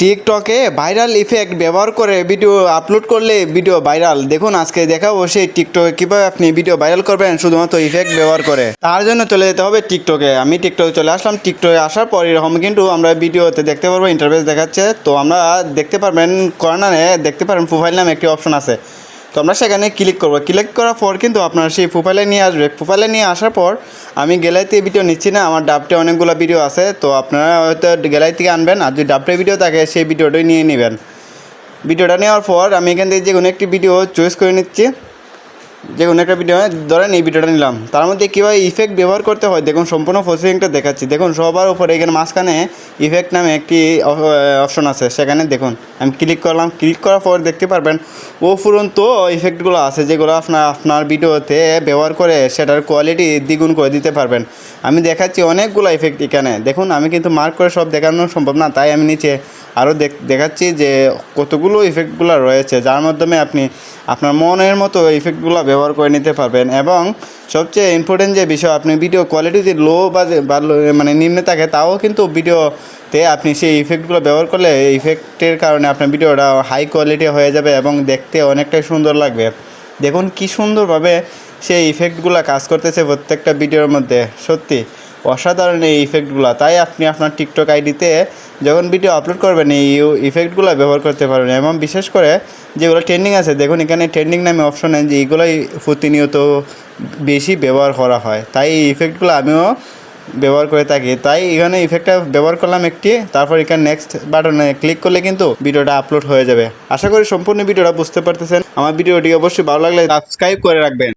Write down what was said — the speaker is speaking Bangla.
টিকটকে ভাইরাল ইফেক্ট ব্যবহার করে ভিডিও আপলোড করলে ভিডিও ভাইরাল। দেখুন আজকে দেখাবো সেই টিকটকে কীভাবে আপনি ভিডিও ভাইরাল করবেন শুধুমাত্র ইফেক্ট ব্যবহার করে। তার জন্য চলে যেতে হবে টিকটকে। আমি টিকটকে চলে আসলাম। টিকটকে আসার পর এরকম কিন্তু আমরা ভিডিওতে দেখতে পারবো ইন্টারফেস দেখাচ্ছে। তো আমরা দেখতে পারবেন কর্নারে দেখতে পারেন প্রোফাইল নামে একটি অপশন আছে। তো আমরা সেখানে ক্লিক করব। ক্লিক করার পর কিন্তু আপনার সেই প্রোফাইলে নিয়ে আসবে। প্রোফাইলে নিয়ে আসার পর আমি গ্যালারিতে ভিডিও নিচ্ছি না, আমার ডাবটে অনেকগুলো ভিডিও আছে। তো আপনারা হয়তো গ্যালারি থেকে আনবেন, আর যদি ডাবটে ভিডিও থাকে সেই ভিডিওটাই নিয়ে নেবেন। ভিডিওটা নেওয়ার পর আমি এখান থেকে যে কোনো একটি ভিডিও চয়েস করে নিচ্ছি। যে কোনো একটা ভিডিও ধরেন এই ভিডিওটা নিলাম। তার মধ্যে কীভাবে ইফেক্ট ব্যবহার করতে হয় দেখুন, সম্পূর্ণ প্রসেসিংটা দেখাচ্ছি। দেখুন সবার উপরে এখানে মাঝখানে ইফেক্ট নামে একটি অপশন আছে, সেখানে দেখুন আমি ক্লিক করলাম। ক্লিক করার পর দেখতে পারবেন উপরন্ত ইফেক্টগুলো আছে যেগুলো আপনার ভিডিওতে ব্যবহার করে সেটার কোয়ালিটি দ্বিগুণ করে দিতে পারবেন। আমি দেখাচ্ছি অনেকগুলো ইফেক্ট এখানে দেখুন। আমি কিন্তু মার্ক করে সব দেখানো সম্ভব না, তাই আমি নিচে আরও দেখাচ্ছি যে কতগুলো ইফেক্টগুলো রয়েছে, যার মাধ্যমে আপনি আপনার মনের মতো ইফেক্টগুলো ব্যবহার করে নিতে পারবেন। এবং সবচেয়ে ইম্পর্টেন্ট যে বিষয়, আপনি ভিডিও কোয়ালিটি যদি লো বা মানে নিম্নে থাকে, তাও কিন্তু ভিডিওতে আপনি সেই ইফেক্টগুলো ব্যবহার করলে ইফেক্টের কারণে আপনার ভিডিওটা হাই কোয়ালিটি হয়ে যাবে এবং দেখতে অনেকটাই সুন্দর লাগবে। দেখুন কি সুন্দরভাবে সেই ইফেক্টগুলো কাজ করতেছে প্রত্যেকটা ভিডিওর মধ্যে। সত্যি অসাধারণ এই ইফেক্টগুলো। তাই আপনি আপনার টিকটক আইডিতে যখন ভিডিও আপলোড করবেন এই ইফেক্টগুলো ব্যবহার করতে পারবেন। এবং বিশেষ করে যেগুলো ট্রেন্ডিং আছে দেখুন, এখানে ট্রেন্ডিং নামে অপশন আছে যে এইগুলোই প্রতিনিয়ত বেশি ব্যবহার করা হয়। তাই এই ইফেক্টগুলো আমিও ব্যবহার করে থাকি। তাই এখানে ইফেক্টটা ব্যবহার করলাম একটি, তারপর এখানে নেক্সট বাটনে ক্লিক করলে কিন্তু ভিডিওটা আপলোড হয়ে যাবে। আশা করি সম্পূর্ণ ভিডিওটা বুঝতে পারতেছেন। আমার ভিডিওটি অবশ্যই ভালো লাগলে সাবস্ক্রাইব করে রাখবেন।